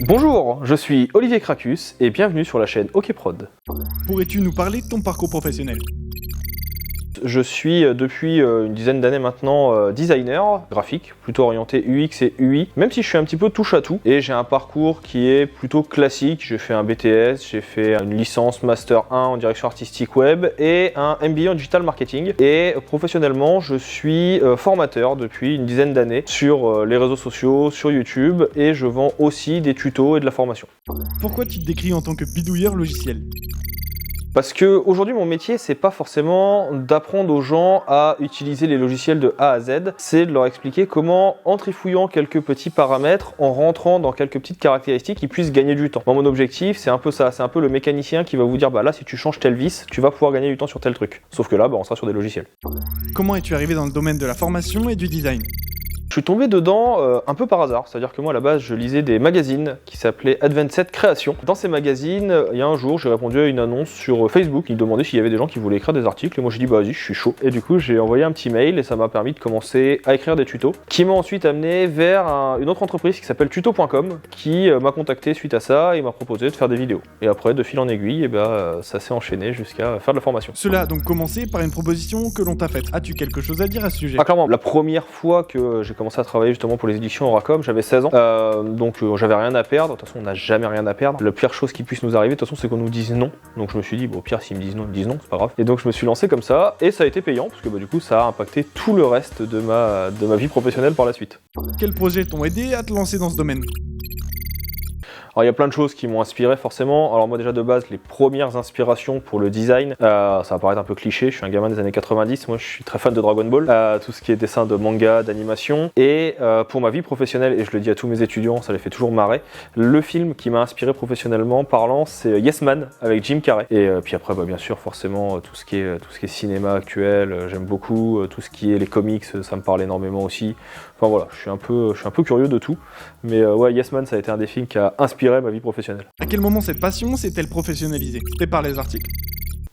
Bonjour, je suis Olivier Cracus et bienvenue sur la chaîne OkProd. Pourrais-tu nous parler de ton parcours professionnel ? Je suis depuis une dizaine d'années maintenant designer graphique, plutôt orienté UX et UI, même si je suis un petit peu touche à tout. Et j'ai un parcours qui est plutôt classique. J'ai fait un BTS, j'ai fait une licence Master 1 en direction artistique web et un MBA en digital marketing. Et professionnellement, je suis formateur depuis une dizaine d'années sur les réseaux sociaux, sur YouTube, et je vends aussi des tutos et de la formation. Pourquoi tu te décris en tant que bidouilleur logiciel ? Parce que aujourd'hui mon métier c'est pas forcément d'apprendre aux gens à utiliser les logiciels de A à Z, c'est de leur expliquer comment, en trifouillant quelques petits paramètres, en rentrant dans quelques petites caractéristiques, ils puissent gagner du temps. Moi, mon objectif c'est un peu ça, c'est un peu le mécanicien qui va vous dire bah là si tu changes telle vis, tu vas pouvoir gagner du temps sur tel truc. Sauf que là on sera sur des logiciels. Comment es-tu arrivé dans le domaine de la formation et du design ? Je suis tombé dedans un peu par hasard, c'est-à-dire que moi à la base je lisais des magazines qui s'appelaient Advanced Création. Dans ces magazines, il y a un jour j'ai répondu à une annonce sur Facebook, ils demandaient s'il y avait des gens qui voulaient écrire des articles et moi j'ai dit bah vas-y je suis chaud. Et du coup j'ai envoyé un petit mail et ça m'a permis de commencer à écrire des tutos qui m'ont ensuite amené vers une autre entreprise qui s'appelle tuto.com qui m'a contacté suite à ça et m'a proposé de faire des vidéos. Et après de fil en aiguille, ça s'est enchaîné jusqu'à faire de la formation. Cela a donc commencé par une proposition que l'on t'a faite. As-tu quelque chose à dire à ce sujet ? Ah clairement, la première fois que j'ai commencé à travailler justement pour les éditions Oracom, j'avais 16 ans, donc j'avais rien à perdre. De toute façon on n'a jamais rien à perdre. La pire chose qui puisse nous arriver de toute façon c'est qu'on nous dise non. Donc je me suis dit bon au pire s'ils me disent non, ils me disent non, c'est pas grave. Et donc je me suis lancé comme ça et ça a été payant parce que du coup ça a impacté tout le reste de ma vie professionnelle par la suite. Quels projets t'ont aidé à te lancer dans ce domaine ? Alors il y a plein de choses qui m'ont inspiré forcément. Alors moi déjà de base les premières inspirations pour le design, ça va paraître un peu cliché, je suis un gamin des années 90, moi je suis très fan de Dragon Ball, tout ce qui est dessin de manga, d'animation. Et pour ma vie professionnelle, et je le dis à tous mes étudiants, ça les fait toujours marrer, le film qui m'a inspiré professionnellement parlant c'est Yes Man avec Jim Carrey. Et puis après bien sûr forcément tout ce qui est cinéma actuel, j'aime beaucoup, tout ce qui est les comics, ça me parle énormément aussi. Enfin voilà, je suis un peu curieux de tout, mais ouais Yes Man ça a été un des films qui a inspiré ma vie professionnelle. À quel moment cette passion s'est-elle professionnalisée ? C'était par les articles ?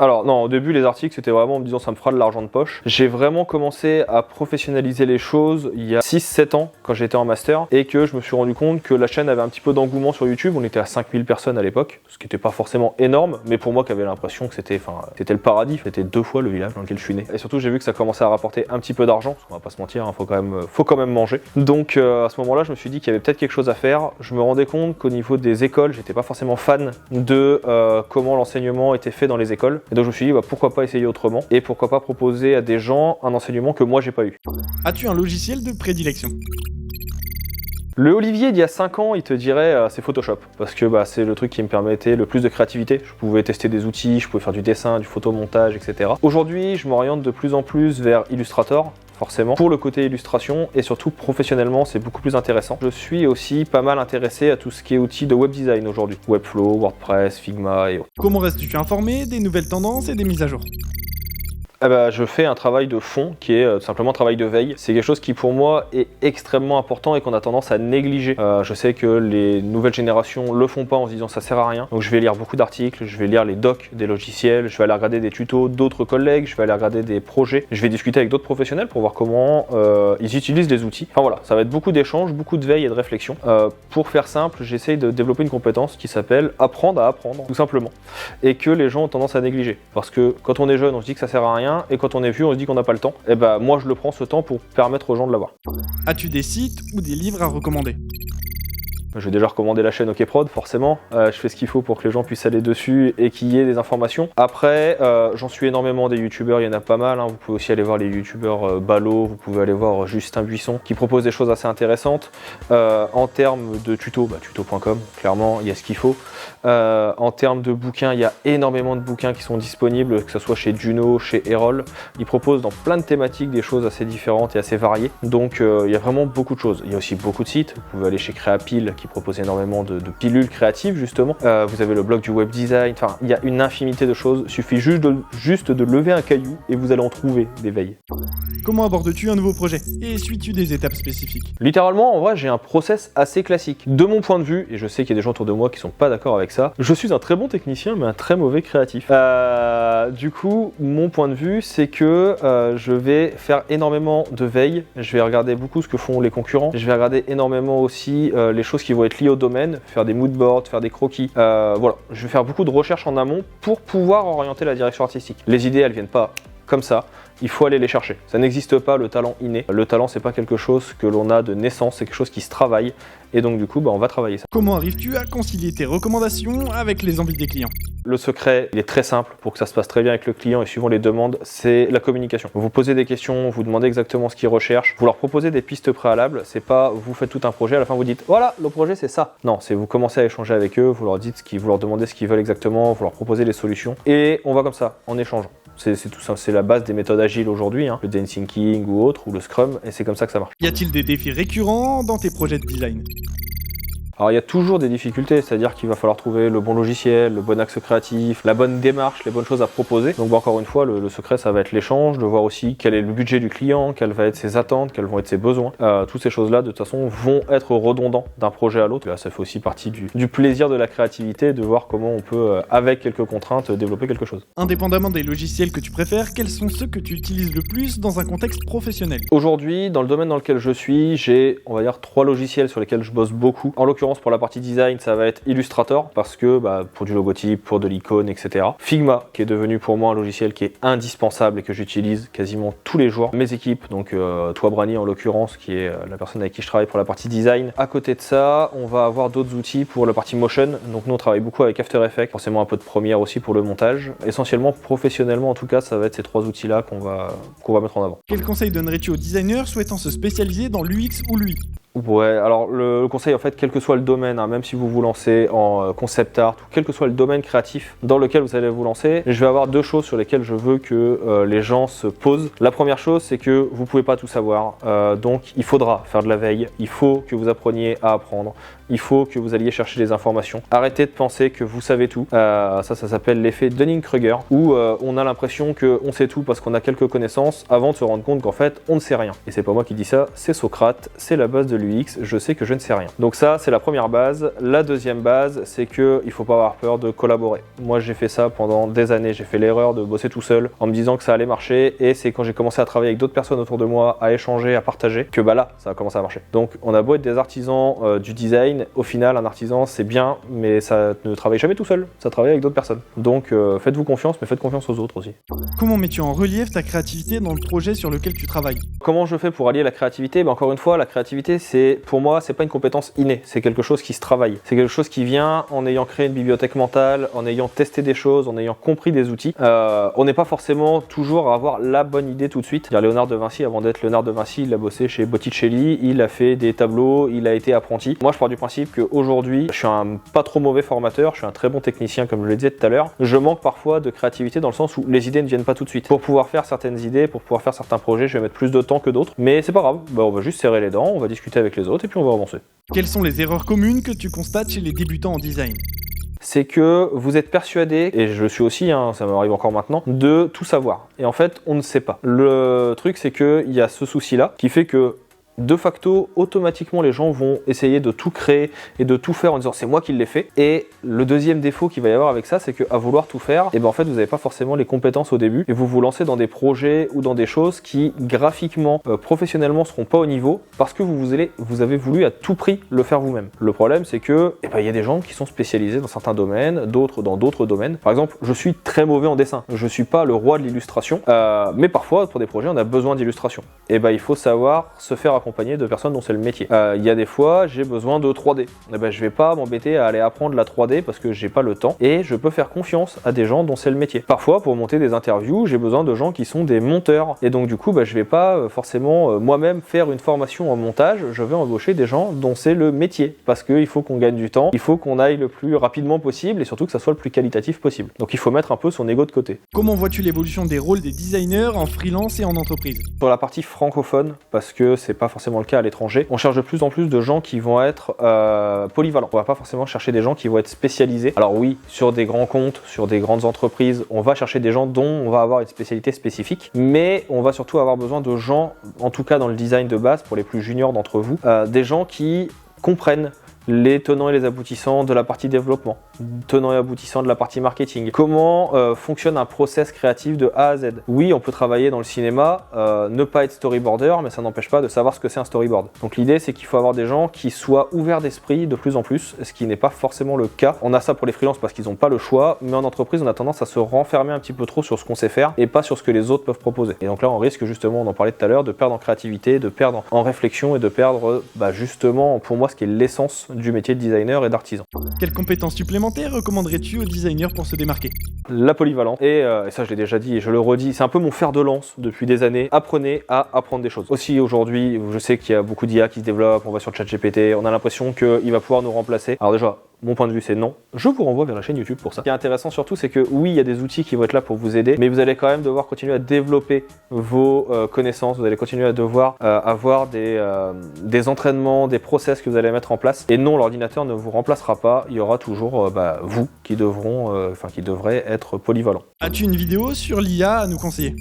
Alors non, au début les articles c'était vraiment en me disant ça me fera de l'argent de poche. J'ai vraiment commencé à professionnaliser les choses il y a 6-7 ans quand j'étais en master et que je me suis rendu compte que la chaîne avait un petit peu d'engouement sur YouTube. On était à 5000 personnes à l'époque, ce qui n'était pas forcément énorme, mais pour moi qui avait l'impression que c'était le paradis, c'était 2 fois le village dans lequel je suis né. Et surtout j'ai vu que ça commençait à rapporter un petit peu d'argent, parce qu'on va pas se mentir, faut quand même manger. Donc à ce moment-là je me suis dit qu'il y avait peut-être quelque chose à faire. Je me rendais compte qu'au niveau des écoles, j'étais pas forcément fan de comment l'enseignement était fait dans les écoles. Et donc je me suis dit pourquoi pas essayer autrement et pourquoi pas proposer à des gens un enseignement que moi j'ai pas eu. As-tu un logiciel de prédilection ? Le Olivier d'il y a 5 ans, il te dirait c'est Photoshop parce que c'est le truc qui me permettait le plus de créativité. Je pouvais tester des outils, je pouvais faire du dessin, du photomontage, etc. Aujourd'hui, je m'oriente de plus en plus vers Illustrator. Forcément, pour le côté illustration et surtout professionnellement, c'est beaucoup plus intéressant. Je suis aussi pas mal intéressé à tout ce qui est outils de web design aujourd'hui. Webflow, WordPress, Figma et autres. Comment restes-tu informé des nouvelles tendances et des mises à jour ? Je fais un travail de fond qui est simplement un travail de veille. C'est quelque chose qui pour moi est extrêmement important et qu'on a tendance à négliger. Je sais que les nouvelles générations le font pas en se disant ça sert à rien. Donc je vais lire beaucoup d'articles, je vais lire les docs des logiciels, je vais aller regarder des tutos d'autres collègues, je vais aller regarder des projets, je vais discuter avec d'autres professionnels pour voir comment ils utilisent les outils. Enfin voilà, ça va être beaucoup d'échanges, beaucoup de veille et de réflexion. Pour faire simple, j'essaye de développer une compétence qui s'appelle apprendre à apprendre, tout simplement. Et que les gens ont tendance à négliger. Parce que quand on est jeune, on se dit que ça sert à rien. Et quand on est vieux, on se dit qu'on n'a pas le temps. Et moi je le prends ce temps pour permettre aux gens de l'avoir. As-tu des sites ou des livres à recommander ? Je vais déjà recommander la chaîne OkProd, forcément. Je fais ce qu'il faut pour que les gens puissent aller dessus et qu'il y ait des informations. Après, j'en suis énormément des youtubeurs, il y en a pas mal. Vous pouvez aussi aller voir les youtubeurs Balo, vous pouvez aller voir Justin Buisson, qui propose des choses assez intéressantes. En termes de tutos, tuto.com, clairement, il y a ce qu'il faut. En termes de bouquins, il y a énormément de bouquins qui sont disponibles, que ce soit chez Juno, chez Erol. Ils proposent dans plein de thématiques des choses assez différentes et assez variées. Donc, il y a vraiment beaucoup de choses. Il y a aussi beaucoup de sites. Vous pouvez aller chez Créapile, qui qui propose énormément de pilules créatives justement. Vous avez le blog du web design, enfin il y a une infinité de choses. Il suffit juste de lever un caillou et vous allez en trouver des veilles. Comment abordes-tu un nouveau projet? Et suis-tu des étapes spécifiques? Littéralement, en vrai, j'ai un process assez classique. De mon point de vue, et je sais qu'il y a des gens autour de moi qui sont pas d'accord avec ça, je suis un très bon technicien mais un très mauvais créatif. Du coup, mon point de vue, c'est que je vais faire énormément de veille. Je vais regarder beaucoup ce que font les concurrents. Je vais regarder énormément aussi les choses qui vont être liées au domaine, faire des moodboards, faire des croquis. Voilà, je vais faire beaucoup de recherches en amont pour pouvoir orienter la direction artistique. Les idées, elles viennent pas comme ça. Il faut aller les chercher. Ça n'existe pas le talent inné. Le talent, c'est pas quelque chose que l'on a de naissance, c'est quelque chose qui se travaille. Et donc du coup, on va travailler ça. Comment arrives-tu à concilier tes recommandations avec les envies des clients? Le secret, il est très simple pour que ça se passe très bien avec le client et suivant les demandes, c'est la communication. Vous posez des questions, vous demandez exactement ce qu'ils recherchent, vous leur proposez des pistes préalables, c'est pas vous faites tout un projet, à la fin vous dites voilà, le projet c'est ça. Non, c'est vous commencez à échanger avec eux, vous leur dites vous leur demandez ce qu'ils veulent exactement, vous leur proposez les solutions et on va comme ça, en échangeant. C'est tout ça, c'est la base des méthodes agiles aujourd'hui, le design thinking ou autre, ou le scrum, et c'est comme ça que ça marche. Y a-t-il des défis récurrents dans tes projets de design? Alors il y a toujours des difficultés, c'est-à-dire qu'il va falloir trouver le bon logiciel, le bon axe créatif, la bonne démarche, les bonnes choses à proposer. Donc encore une fois, le secret ça va être l'échange, de voir aussi quel est le budget du client, quelles vont être ses attentes, quels vont être ses besoins. Toutes ces choses-là de toute façon vont être redondants d'un projet à l'autre. Là ça fait aussi partie du plaisir de la créativité, de voir comment on peut, avec quelques contraintes, développer quelque chose. Indépendamment des logiciels que tu préfères, quels sont ceux que tu utilises le plus dans un contexte professionnel? Aujourd'hui, dans le domaine dans lequel je suis, j'ai, on va dire, 3 logiciels sur lesquels je bosse beaucoup. En l'occurrence, pour la partie design, ça va être Illustrator, parce que pour du logotype, pour de l'icône, etc. Figma, qui est devenu pour moi un logiciel qui est indispensable et que j'utilise quasiment tous les jours. Mes équipes, donc toi Brani en l'occurrence, qui est la personne avec qui je travaille pour la partie design. À côté de ça, on va avoir d'autres outils pour la partie motion. Donc nous, on travaille beaucoup avec After Effects, forcément un peu de Premiere aussi pour le montage. Essentiellement, professionnellement en tout cas, ça va être ces 3 outils-là qu'on va mettre en avant. Quel conseil donnerais-tu aux designers souhaitant se spécialiser dans l'UX ou l'UI? Ouais, alors le conseil en fait, quel que soit le domaine, même si vous vous lancez en concept art ou quel que soit le domaine créatif dans lequel vous allez vous lancer, je vais avoir 2 choses sur lesquelles je veux que les gens se posent. La première chose, c'est que vous pouvez pas tout savoir, donc il faudra faire de la veille, il faut que vous appreniez à apprendre, il faut que vous alliez chercher des informations. Arrêtez de penser que vous savez tout, ça s'appelle l'effet Dunning-Kruger, où on a l'impression qu'on sait tout parce qu'on a quelques connaissances avant de se rendre compte qu'en fait on ne sait rien. Et c'est pas moi qui dis ça, c'est Socrate, c'est la base de l'UX, je sais que je ne sais rien. Donc ça, c'est la première base. La deuxième base, c'est qu'il ne faut pas avoir peur de collaborer. Moi, j'ai fait ça pendant des années. J'ai fait l'erreur de bosser tout seul en me disant que ça allait marcher. Et c'est quand j'ai commencé à travailler avec d'autres personnes autour de moi, à échanger, à partager, que là, ça a commencé à marcher. Donc, on a beau être des artisans du design, au final, un artisan, c'est bien, mais ça ne travaille jamais tout seul. Ça travaille avec d'autres personnes. Donc, faites-vous confiance, mais faites confiance aux autres aussi. Comment mets-tu en relief ta créativité dans le projet sur lequel tu travailles? Comment je fais pour allier la créativité? Encore une fois, la créativité, pour moi, c'est pas une compétence innée, c'est quelque chose qui se travaille. C'est quelque chose qui vient en ayant créé une bibliothèque mentale, en ayant testé des choses, en ayant compris des outils. On n'est pas forcément toujours à avoir la bonne idée tout de suite. Léonard de Vinci, avant d'être Léonard de Vinci, il a bossé chez Botticelli, il a fait des tableaux, il a été apprenti. Moi, je pars du principe qu'aujourd'hui, je suis un pas trop mauvais formateur, je suis un très bon technicien, comme je le disais tout à l'heure. Je manque parfois de créativité dans le sens où les idées ne viennent pas tout de suite. Pour pouvoir faire certaines idées, pour pouvoir faire certains projets, je vais mettre plus de temps que d'autres. Mais c'est pas grave, on va juste serrer les dents, on va discuter avec les autres et puis on va avancer. Quelles sont les erreurs communes que tu constates chez les débutants en design? C'est que vous êtes persuadé, et je le suis aussi, ça m'arrive encore maintenant, de tout savoir. Et en fait, on ne sait pas. Le truc, c'est qu'il y a ce souci-là qui fait que de facto, automatiquement, les gens vont essayer de tout créer et de tout faire en disant c'est moi qui l'ai fait. Et le deuxième défaut qu'il va y avoir avec ça, c'est qu'à vouloir tout faire, en fait, vous n'avez pas forcément les compétences au début et vous vous lancez dans des projets ou dans des choses qui, graphiquement, professionnellement, seront pas au niveau parce que vous avez voulu à tout prix le faire vous-même. Le problème, c'est que, il y a des gens qui sont spécialisés dans certains domaines, d'autres dans d'autres domaines. Par exemple, je suis très mauvais en dessin. Je suis pas le roi de l'illustration, mais parfois, pour des projets, on a besoin d'illustration. Il faut savoir se faire accompagné de personnes dont c'est le métier. Il y a des fois, j'ai besoin de 3D. Je vais pas m'embêter à aller apprendre la 3D parce que j'ai pas le temps et je peux faire confiance à des gens dont c'est le métier. Parfois, pour monter des interviews, j'ai besoin de gens qui sont des monteurs et donc du coup, je vais pas forcément moi-même faire une formation en montage. Je vais embaucher des gens dont c'est le métier parce qu'il faut qu'on gagne du temps, il faut qu'on aille le plus rapidement possible et surtout que ça soit le plus qualitatif possible. Donc il faut mettre un peu son ego de côté. Comment vois-tu l'évolution des rôles des designers en freelance et en entreprise? Sur la partie francophone, parce que c'est pas forcément le cas à l'étranger. On cherche de plus en plus de gens qui vont être polyvalents. On va pas forcément chercher des gens qui vont être spécialisés. Alors oui, sur des grands comptes, sur des grandes entreprises, on va chercher des gens dont on va avoir une spécialité spécifique, mais on va surtout avoir besoin de gens, en tout cas dans le design de base, pour les plus juniors d'entre vous, des gens qui comprennent les tenants et les aboutissants de la partie développement, tenants et aboutissants de la partie marketing. Comment fonctionne un process créatif de A à Z. Oui, on peut travailler dans le cinéma, ne pas être storyboarder, mais ça n'empêche pas de savoir ce que c'est un storyboard. Donc l'idée, c'est qu'il faut avoir des gens qui soient ouverts d'esprit de plus en plus, ce qui n'est pas forcément le cas. On a ça pour les freelances parce qu'ils n'ont pas le choix, mais en entreprise, on a tendance à se renfermer un petit peu trop sur ce qu'on sait faire et pas sur ce que les autres peuvent proposer. Et donc là, on risque justement, on en parlait tout à l'heure, de perdre en créativité, de perdre en réflexion et de perdre justement, pour moi, ce qui est l'essence du métier de designer et d'artisan. Quelles compétences supplémentaires recommanderais-tu aux designers pour se démarquer? La polyvalence, et ça je l'ai déjà dit et je le redis, c'est un peu mon fer de lance depuis des années. Apprenez à apprendre des choses. Aussi aujourd'hui, je sais qu'il y a beaucoup d'IA qui se développent, on va sur ChatGPT, on a l'impression qu'il va pouvoir nous remplacer. Alors déjà, mon point de vue c'est non. Je vous renvoie vers la chaîne YouTube pour ça. Ce qui est intéressant surtout, c'est que oui, il y a des outils qui vont être là pour vous aider, mais vous allez quand même devoir continuer à développer vos connaissances, vous allez continuer à devoir avoir des entraînements, des process que vous allez mettre en place. Et non, l'ordinateur ne vous remplacera pas, il y aura toujours vous qui devrez être polyvalent. As-tu une vidéo sur l'IA à nous conseiller?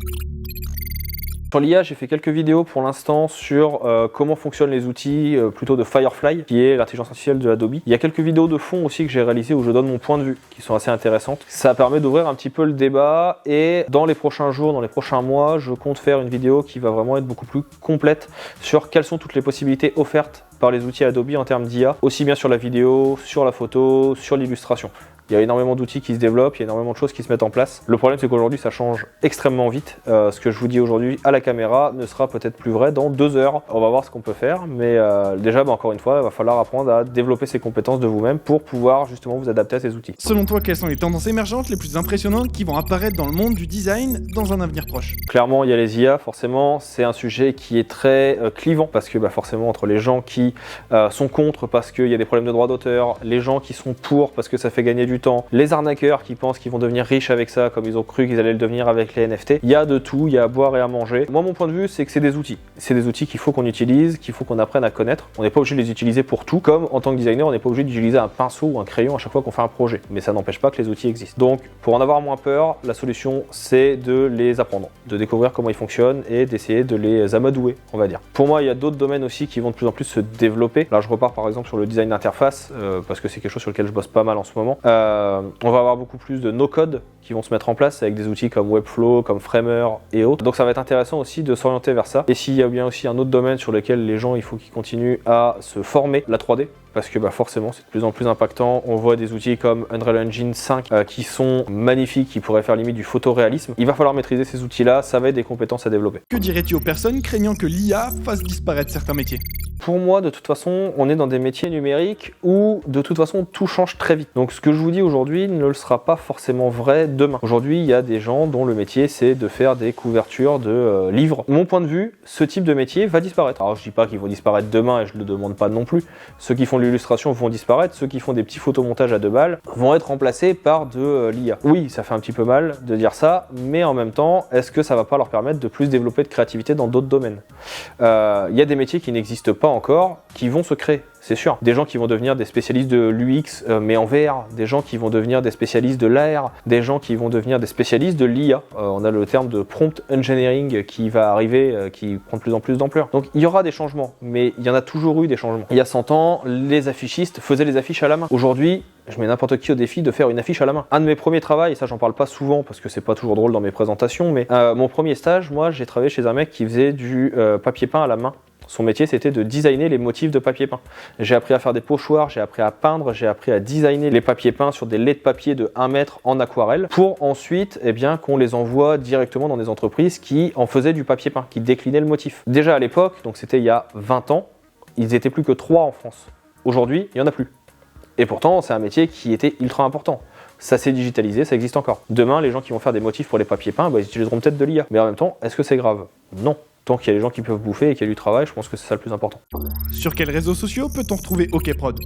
Sur l'IA, j'ai fait quelques vidéos pour l'instant sur comment fonctionnent les outils plutôt de Firefly, qui est l'intelligence artificielle de Adobe. Il y a quelques vidéos de fond aussi que j'ai réalisées où je donne mon point de vue, qui sont assez intéressantes. Ça permet d'ouvrir un petit peu le débat et dans les prochains jours, dans les prochains mois, je compte faire une vidéo qui va vraiment être beaucoup plus complète sur quelles sont toutes les possibilités offertes par les outils Adobe en termes d'IA, aussi bien sur la vidéo, sur la photo, sur l'illustration. Il y a énormément d'outils qui se développent, il y a énormément de choses qui se mettent en place. Le problème, c'est qu'aujourd'hui, ça change extrêmement vite. Ce que je vous dis aujourd'hui à la caméra ne sera peut-être plus vrai dans 2 heures. On va voir ce qu'on peut faire, mais déjà, encore une fois, il va falloir apprendre à développer ses compétences de vous-même pour pouvoir justement vous adapter à ces outils. Selon toi, quelles sont les tendances émergentes les plus impressionnantes qui vont apparaître dans le monde du design dans un avenir proche? Clairement, il y a les IA, forcément, c'est un sujet qui est très clivant, parce que forcément, entre les gens qui sont contre parce qu'il y a des problèmes de droit d'auteur, les gens qui sont pour parce que ça fait gagner du temps, les arnaqueurs qui pensent qu'ils vont devenir riches avec ça, comme ils ont cru qu'ils allaient le devenir avec les NFT. Il y a de tout, il y a à boire et à manger. Moi, mon point de vue, c'est que c'est des outils. C'est des outils qu'il faut qu'on utilise, qu'il faut qu'on apprenne à connaître. On n'est pas obligé de les utiliser pour tout, comme en tant que designer, on n'est pas obligé d'utiliser un pinceau ou un crayon à chaque fois qu'on fait un projet. Mais ça n'empêche pas que les outils existent. Donc, pour en avoir moins peur, la solution, c'est de les apprendre, de découvrir comment ils fonctionnent et d'essayer de les amadouer, on va dire. Pour moi, il y a d'autres domaines aussi qui vont de plus en plus se développer. Là, je repars par exemple sur le design d'interface, parce que c'est quelque chose sur lequel je bosse pas mal en ce moment. On va avoir beaucoup plus de no-code qui vont se mettre en place avec des outils comme Webflow, comme Framer et autres. Donc ça va être intéressant aussi de s'orienter vers ça. Et s'il y a bien aussi un autre domaine sur lequel les gens, il faut qu'ils continuent à se former, la 3D. Parce que forcément c'est de plus en plus impactant. On voit des outils comme Unreal Engine 5 qui sont magnifiques, qui pourraient faire limite du photoréalisme. Il va falloir maîtriser ces outils-là, ça va être des compétences à développer. Que dirais-tu aux personnes craignant que l'IA fasse disparaître certains métiers? Pour moi, de toute façon, on est dans des métiers numériques où, de toute façon, tout change très vite. Donc, ce que je vous dis aujourd'hui ne le sera pas forcément vrai demain. Aujourd'hui, il y a des gens dont le métier, c'est de faire des couvertures de livres. Mon point de vue, ce type de métier va disparaître. Alors, je dis pas qu'ils vont disparaître demain et je le demande pas non plus. Ceux qui font de l'illustration vont disparaître. Ceux qui font des petits photomontages à 2 balles vont être remplacés par de l'IA. Oui, ça fait un petit peu mal de dire ça, mais en même temps, est-ce que ça va pas leur permettre de plus développer de créativité dans d'autres domaines? Il y a des métiers qui n'existent pas encore, qui vont se créer, c'est sûr. Des gens qui vont devenir des spécialistes de l'UX, mais en VR, des gens qui vont devenir des spécialistes de l'AR, des gens qui vont devenir des spécialistes de l'IA. On a le terme de prompt engineering qui va arriver, qui prend de plus en plus d'ampleur. Donc il y aura des changements, mais il y en a toujours eu des changements. Il y a 100 ans, les affichistes faisaient les affiches à la main. Aujourd'hui, je mets n'importe qui au défi de faire une affiche à la main. Un de mes premiers travaux, et ça j'en parle pas souvent parce que c'est pas toujours drôle dans mes présentations, mais mon premier stage, moi j'ai travaillé chez un mec qui faisait du papier peint à la main. Son métier, c'était de designer les motifs de papier peint. J'ai appris à faire des pochoirs, j'ai appris à peindre, j'ai appris à designer les papiers peints sur des laits de papier de 1 mètre en aquarelle pour ensuite qu'on les envoie directement dans des entreprises qui en faisaient du papier peint, qui déclinaient le motif. Déjà à l'époque, donc c'était il y a 20 ans, ils étaient plus que 3 en France. Aujourd'hui, il n'y en a plus. Et pourtant, c'est un métier qui était ultra important. Ça s'est digitalisé, ça existe encore. Demain, les gens qui vont faire des motifs pour les papiers peints, ils utiliseront peut-être de l'IA. Mais en même temps, est-ce que c'est grave? Non. Tant qu'il y a des gens qui peuvent bouffer et qu'il y a du travail, je pense que c'est ça le plus important. Sur quels réseaux sociaux peut-on retrouver OkProd?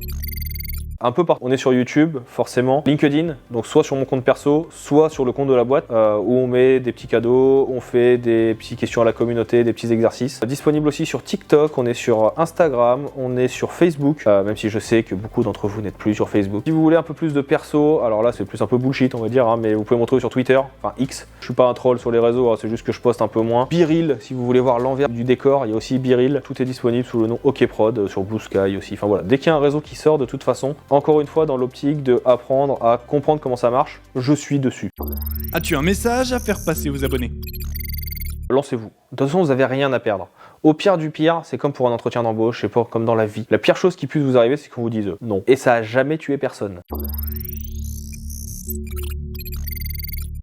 Un peu partout. On est sur YouTube, forcément. LinkedIn, donc soit sur mon compte perso, soit sur le compte de la boîte, où on met des petits cadeaux, on fait des petites questions à la communauté, des petits exercices. Disponible aussi sur TikTok, on est sur Instagram, on est sur Facebook, même si je sais que beaucoup d'entre vous n'êtes plus sur Facebook. Si vous voulez un peu plus de perso, alors là c'est plus un peu bullshit on va dire, mais vous pouvez me retrouver sur Twitter, enfin X. Je suis pas un troll sur les réseaux, c'est juste que je poste un peu moins. BeReal, si vous voulez voir l'envers du décor, il y a aussi BeReal. Tout est disponible sous le nom OkProd, sur Blue Sky aussi. Enfin voilà, dès qu'il y a un réseau qui sort, de toute façon, encore une fois dans l'optique de apprendre à comprendre comment ça marche, je suis dessus. As-tu un message à faire passer aux abonnés ? Lancez-vous. De toute façon, vous n'avez rien à perdre. Au pire du pire, c'est comme pour un entretien d'embauche, c'est pas comme dans la vie. La pire chose qui puisse vous arriver, c'est qu'on vous dise non. Et ça a jamais tué personne.